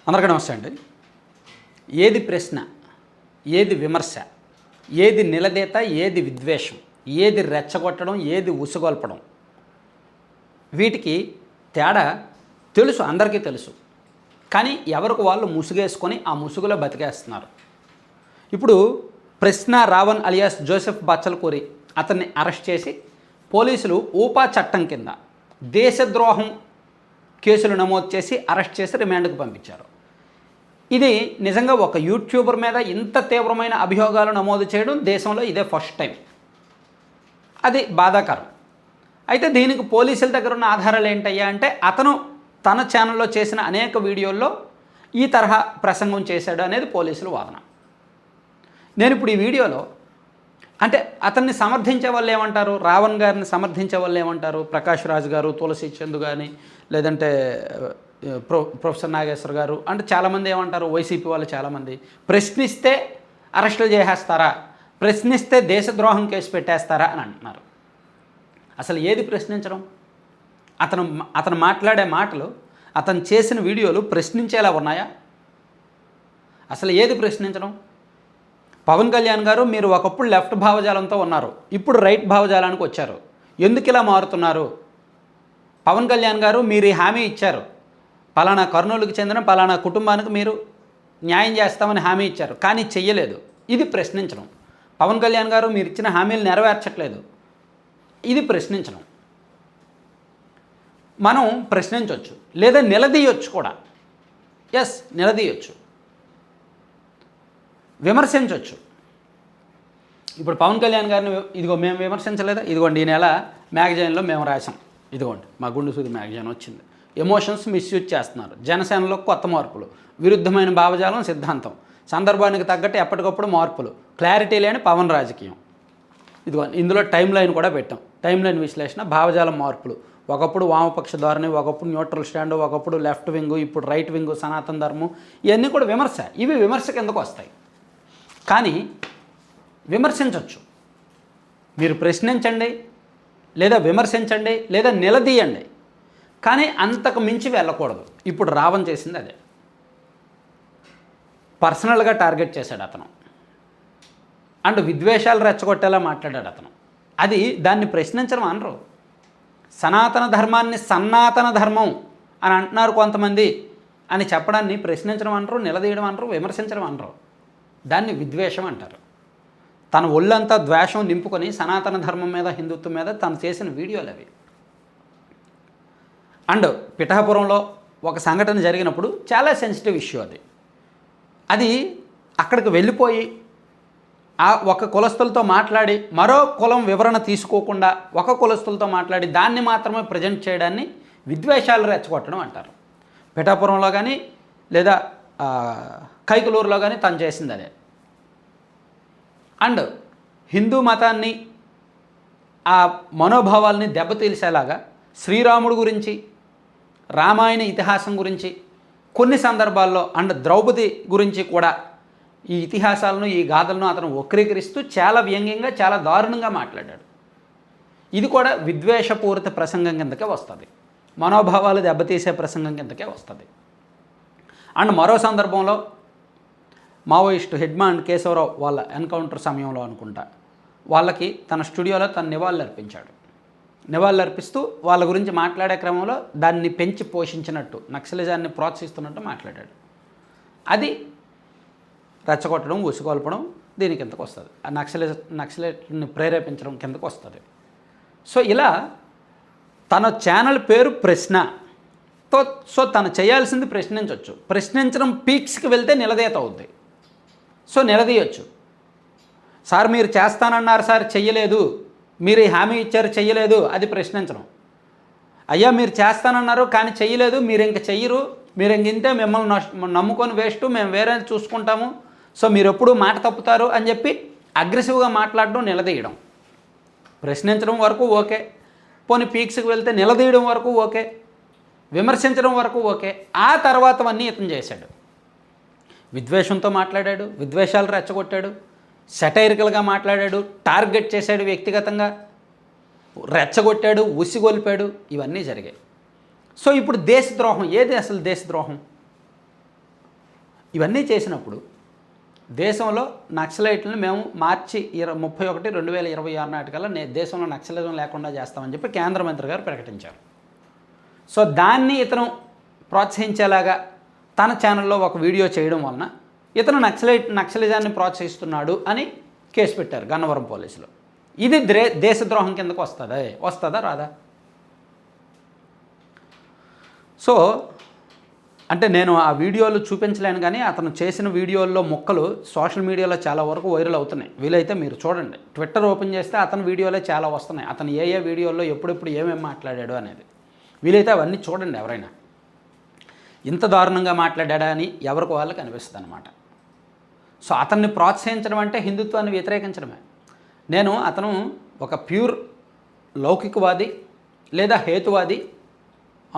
అందరికీ నమస్తే అండి. ఏది ప్రశ్న, ఏది విమర్శ, ఏది నిలదీత, ఏది విద్వేషం, ఏది రెచ్చగొట్టడం, ఏది ఉసుగొల్పడం, వీటికి తేడా తెలుసు, అందరికీ తెలుసు. కానీ ఎవరికి వాళ్ళు ముసుగేసుకొని ఆ ముసుగులో బతికేస్తున్నారు. ఇప్పుడు ప్రశ్న రావణ్ అలియాస్ జోసెఫ్ బచ్చలకూరి అతన్ని అరెస్ట్ చేసి పోలీసులు ఊపా చట్టం కింద దేశద్రోహం కేసులు నమోదు చేసి అరెస్ట్ చేసి రిమాండ్కు పంపించారు. ఇది నిజంగా ఒక యూట్యూబర్ మీద ఇంత తీవ్రమైన అభియోగాలు నమోదు చేయడం దేశంలో ఇదే ఫస్ట్ టైం. అది బాధాకరం. అయితే దీనికి పోలీసుల దగ్గర ఉన్న ఆధారాలు ఏంటయ్యా అంటే, అతను తన ఛానల్లో చేసిన అనేక వీడియోల్లో ఈ తరహా ప్రసంగం చేశాడు అనేది పోలీసుల వాదన. నేను ఇప్పుడు ఈ వీడియోలో అంటే అతన్ని సమర్థించే వాళ్ళు ఏమంటారు, రావణ్ గారిని సమర్థించే వాళ్ళు ఏమంటారు, ప్రకాష్ రాజ్ గారు, తులసి చందు కానీ, లేదంటే ప్రొఫెసర్ నాగేశ్వర్ గారు, అంటే చాలామంది ఏమంటారు, వైసీపీ వాళ్ళు చాలామంది ప్రశ్నిస్తే అరెస్టులు చేసేస్తారా, ప్రశ్నిస్తే దేశద్రోహం కేసు పెట్టేస్తారా అని అంటున్నారు. అసలు ఏది ప్రశ్నించడం? అతను మాట్లాడే మాటలు, అతను చేసిన వీడియోలు ప్రశ్నించేలా ఉన్నాయా? అసలు ఏది ప్రశ్నించడం? పవన్ కళ్యాణ్ గారు, మీరు ఒకప్పుడు లెఫ్ట్ భావజాలంతో ఉన్నారు, ఇప్పుడు రైట్ భావజాలానికి వచ్చారు, ఎందుకు ఇలా మారుతున్నారు? పవన్ కళ్యాణ్ గారు, మీరు ఈ హామీ ఇచ్చారు, పలానా కర్నూలుకి చెందిన పలానా కుటుంబానికి మీరు న్యాయం చేస్తామని హామీ ఇచ్చారు, కానీ చెయ్యలేదు. ఇది ప్రశ్నించడం. పవన్ కళ్యాణ్ గారు, మీరు ఇచ్చిన హామీలు నెరవేర్చట్లేదు, ఇది ప్రశ్నించడం. మనం ప్రశ్నించవచ్చు, లేదా నిలదీయొచ్చు కూడా. ఎస్, నిలదీయొచ్చు, విమర్శించవచ్చు. ఇప్పుడు పవన్ కళ్యాణ్ గారిని ఇదిగో మేము విమర్శించలేదా, ఇదిగోండి ఈ నెల మ్యాగజైన్లో మేము రాసాం, ఇదిగోండి మా గుండు సూది మ్యాగజైన్ వచ్చింది, ఎమోషన్స్ మిస్యూజ్ చేస్తున్నారు, జనసేనలో కొత్త మార్పులు, విరుద్ధమైన భావజాలం సిద్ధాంతం, సందర్భానికి తగ్గట్టు ఎప్పటికప్పుడు మార్పులు, క్లారిటీ లేని పవన్ రాజకీయం. ఇదిగో ఇందులో టైం లైన్ కూడా పెట్టాం, టైం లైన్ విశ్లేషణ, భావజాలం మార్పులు, ఒకప్పుడు వామపక్ష ధోరణి, ఒకప్పుడు న్యూట్రల్ స్టాండ్, ఒకప్పుడు లెఫ్ట్ వింగు, ఇప్పుడు రైట్ వింగు, సనాతన ధర్మం, ఇవన్నీ కూడా విమర్శ. ఇవి విమర్శ కిందకు వస్తాయి. కానీ విమర్శించవచ్చు, మీరు ప్రశ్నించండి, లేదా విమర్శించండి, లేదా నిలదీయండి, కానీ అంతకు మించి వెళ్ళకూడదు. ఇప్పుడు రావణ్ చేసింది అదే. పర్సనల్గా టార్గెట్ చేశాడు అతను, అండ్ విద్వేషాలు రెచ్చగొట్టేలా మాట్లాడాడు అతను. అది దాన్ని ప్రశ్నించడం అనరు. సనాతన ధర్మాన్ని సనాతన ధర్మం అని అంటున్నారు కొంతమంది అని చెప్పడాన్ని ప్రశ్నించడం అనరు, నిలదీయడం అనరు, విమర్శించడం అనరు. దాన్ని విద్వేషం అంటారు. తన ఒళ్ళంతా ద్వేషం నింపుకొని సనాతన ధర్మం మీద, హిందుత్వం మీద తను చేసిన వీడియోలు అవి. అండ్ పిఠాపురంలో ఒక సంఘటన జరిగినప్పుడు చాలా సెన్సిటివ్ ఇష్యూ అది అక్కడికి వెళ్ళిపోయి ఆ ఒక కులస్తులతో మాట్లాడి, మరో కులం వివరణ తీసుకోకుండా ఒక కులస్తులతో మాట్లాడి దాన్ని మాత్రమే ప్రజెంట్ చేయడాన్ని విద్వేషాలు రెచ్చగొట్టడం అంటారు. పిఠాపురంలో కానీ లేదా కైకలూరులో కానీ తను చేసింది అదే. అండ్ హిందూ మతాన్ని, ఆ మనోభావాల్ని దెబ్బతీల్చేలాగా శ్రీరాముడు గురించి, రామాయణ ఇతిహాసం గురించి కొన్ని సందర్భాల్లో, అండ్ ద్రౌపది గురించి కూడా ఈ ఇతిహాసాలను, ఈ గాథలను అతను వక్రీకరిస్తూ చాలా వ్యంగ్యంగా, చాలా దారుణంగా మాట్లాడాడు. ఇది కూడా విద్వేషపూరిత ప్రసంగం కిందకే వస్తుంది, మనోభావాలు దెబ్బతీసే ప్రసంగం కిందకే వస్తుంది. అండ్ మరో సందర్భంలో మావోయిస్టు హెడ్మాన్ కేశవరావు వాళ్ళ ఎన్కౌంటర్ సమయంలో అనుకుంటా, వాళ్ళకి తన స్టూడియోలో తన నివాళులు అర్పించాడు. నివాళులు అర్పిస్తూ వాళ్ళ గురించి మాట్లాడే క్రమంలో దాన్ని పెంచి పోషించినట్టు, నక్సలిజాన్ని ప్రోత్సహిస్తున్నట్టు మాట్లాడాడు. అది రెచ్చగొట్టడం, ఉసుగొల్పడం దీని కిందకు వస్తుంది. ఆ నక్సలైట్ని ప్రేరేపించడం కిందకు వస్తుంది. సో ఇలా తన ఛానల్ పేరు ప్రశ్నతో, సో తను చేయాల్సింది ప్రశ్నించవచ్చు. ప్రశ్నించడం పీక్స్కి వెళ్తే నిలదీత అవుద్ది. సో నిలదీయచ్చు. సార్ మీరు చేస్తానన్నారు సార్, చెయ్యలేదు, మీరు ఈ హామీ ఇచ్చారు చెయ్యలేదు, అది ప్రశ్నించడం. అయ్యా మీరు చేస్తానన్నారు కానీ చెయ్యలేదు, మీరు ఇంక చెయ్యరు, మీరు ఇంతే, మిమ్మల్ని నమ్ముకొని వేస్ట్, మేము వేరే చూసుకుంటాము, సో మీరు ఎప్పుడు మాట తప్పుతారు అని చెప్పి అగ్రెసివ్గా మాట్లాడడం నిలదీయడం. ప్రశ్నించడం వరకు ఓకే, పోనీ పీక్స్కి వెళ్తే నిలదీయడం వరకు ఓకే, విమర్శించడం వరకు ఓకే. ఆ తర్వాతవన్నీ ఇతను చేశాడు. విద్వేషంతో మాట్లాడాడు, విద్వేషాలు రెచ్చగొట్టాడు, సెటైరికల్గా మాట్లాడాడు, టార్గెట్ చేశాడు, వ్యక్తిగతంగా రెచ్చగొట్టాడు, ఉసిగొల్పాడు, ఇవన్నీ జరిగాయి. సో ఇప్పుడు దేశద్రోహం ఏది? అసలు దేశద్రోహం ఇవన్నీ చేసినప్పుడు దేశంలో నక్సలైట్లను మేము మార్చి 31, 2026 నాటికల్లా దేశంలో నక్సలిజం లేకుండా చేస్తామని చెప్పి కేంద్ర మంత్రి గారు ప్రకటించారు. సో దాన్ని ఇతను ప్రోత్సహించేలాగా తన ఛానల్లో ఒక వీడియో చేయడం వలన ఇతను నక్సలిజాన్ని ప్రోత్సహిస్తున్నాడు అని కేసు పెట్టారు గన్నవరం పోలీసులు. ఇది దేశద్రోహం కిందకు వస్తుందా రాదా? సో అంటే నేను ఆ వీడియోలు చూపించలేను, కానీ అతను చేసిన వీడియోల్లో మొక్కలు సోషల్ మీడియాలో చాలా వరకు వైరల్ అవుతున్నాయి. వీలైతే మీరు చూడండి, ట్విట్టర్ ఓపెన్ చేస్తే అతని వీడియోలే చాలా వస్తున్నాయి. అతను ఏ వీడియోల్లో ఎప్పుడెప్పుడు ఏమేమి మాట్లాడాడు అనేది వీలైతే అవన్నీ చూడండి. ఎవరైనా ఇంత దారుణంగా మాట్లాడా అని ఎవరికి వాళ్ళకి అనిపిస్తుంది అనమాట. సో అతన్ని ప్రోత్సహించడం అంటే హిందుత్వాన్ని వ్యతిరేకించడమే. అతను ఒక ప్యూర్ లౌకికవాది లేదా హేతువాది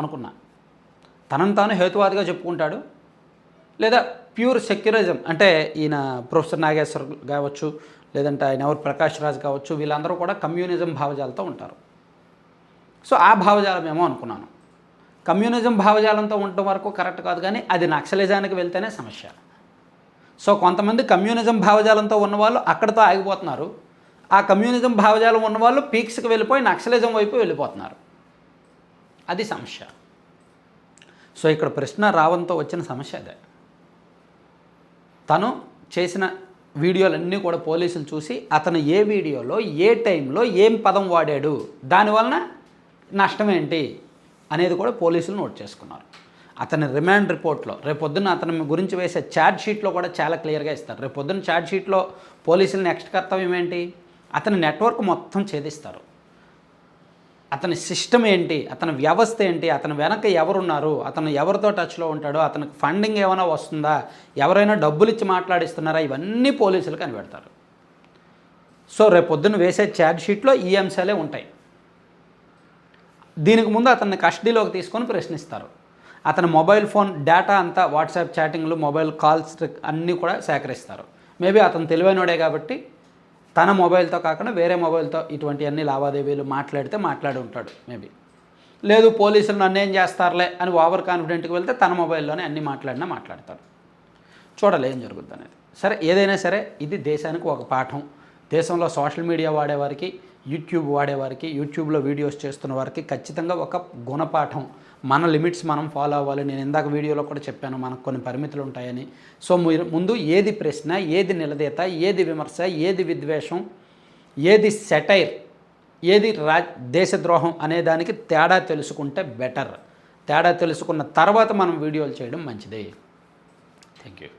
అనుకున్నా. తనను తాను హేతువాదిగా చెప్పుకుంటాడు, లేదా ప్యూర్ సెక్యులరిజం అంటే ఈయన ప్రొఫెసర్ నాగేశ్వర్ కావచ్చు, లేదంటే ఆయన ఎవరు ప్రకాష్ రాజ్ కావచ్చు, వీళ్ళందరూ కూడా కమ్యూనిజం భావజాలతో ఉంటారు. సో ఆ భావజాలమేమో అనుకున్నాను. కమ్యూనిజం భావజాలంతో ఉండటం వరకు కరెక్ట్ కాదు, కానీ అది నక్సలిజానికి వెళ్తేనే సమస్య. సో కొంతమంది కమ్యూనిజం భావజాలంతో ఉన్నవాళ్ళు అక్కడితో ఆగిపోతున్నారు. ఆ కమ్యూనిజం భావజాలం ఉన్నవాళ్ళు పీక్స్కి వెళ్ళిపోయి నక్సలిజం వైపు వెళ్ళిపోతున్నారు. అది సమస్య. సో ఇక్కడ ప్రశ్న రావంతో వచ్చిన సమస్య అదే. తను చేసిన వీడియోలన్నీ కూడా పోలీసులు చూసి అతను ఏ వీడియోలో ఏ టైంలో ఏం పదం వాడాడు, దానివలన నష్టం ఏంటి అనేది కూడా పోలీసులు నోట్ చేసుకున్నారు. అతని రిమాండ్ రిపోర్ట్లో రేపొద్దున అతని గురించి వేసే ఛార్జ్ షీట్లో కూడా చాలా క్లియర్గా ఇస్తారు. రేపొద్దున ఛార్జ్ షీట్లో పోలీసుల నెక్స్ట్ కర్తవ్యం ఏంటి, అతని నెట్వర్క్ మొత్తం ఛేదిస్తారు. అతని సిస్టమ్ ఏంటి, అతని వ్యవస్థ ఏంటి, అతని వెనక ఎవరున్నారు, అతను ఎవరితో టచ్లో ఉంటాడో, అతనికి ఫండింగ్ ఏమైనా వస్తుందా, ఎవరైనా డబ్బులు ఇచ్చి మాట్లాడిస్తున్నారా, ఇవన్నీ పోలీసులు కనిపెడతారు. సో రేపొద్దున వేసే ఛార్జ్ షీట్లో ఈ అంశాలే ఉంటాయి. దీనికి ముందు అతన్ని కస్టడీలోకి తీసుకొని ప్రశ్నిస్తారు. అతని మొబైల్ ఫోన్ డేటా అంతా, వాట్సాప్ చాటింగ్లు, మొబైల్ కాల్స్ అన్నీ కూడా సేకరిస్తారు. మేబీ అతను తెలివైనోడే కాబట్టి తన మొబైల్తో కాకుండా వేరే మొబైల్తో ఇటువంటి అన్ని లావాదేవీలు మాట్లాడి ఉంటాడు మేబీ. లేదు పోలీసులు నన్ను ఏం చేస్తారులే అని ఓవర్ కాన్ఫిడెంట్కి వెళ్తే తన మొబైల్లోనే అన్నీ మాట్లాడతాడు. చూడాలి ఏం జరుగుద్ది అనేది. సరే, ఏదైనా సరే ఇది దేశానికి ఒక పాఠం. దేశంలో సోషల్ మీడియా వాడేవారికి, యూట్యూబ్ వాడేవారికి, యూట్యూబ్లో వీడియోస్ చేస్తున్న వారికి ఖచ్చితంగా ఒక గుణపాఠం. మన లిమిట్స్ మనం ఫాలో అవ్వాలి. నేను ఇందాక వీడియోలో కూడా చెప్పాను, మనకు కొన్ని పరిమితులు ఉంటాయని. సో మీరు ముందు ఏది ప్రశ్న, ఏది నిలదీత, ఏది విమర్శ, ఏది విద్వేషం, ఏది సెటైర్, ఏది దేశద్రోహం అనే దానికి తేడా తెలుసుకుంటే బెటర్. తేడా తెలుసుకున్న తర్వాత మనం వీడియోలు చేయడం మంచిది. Thank you.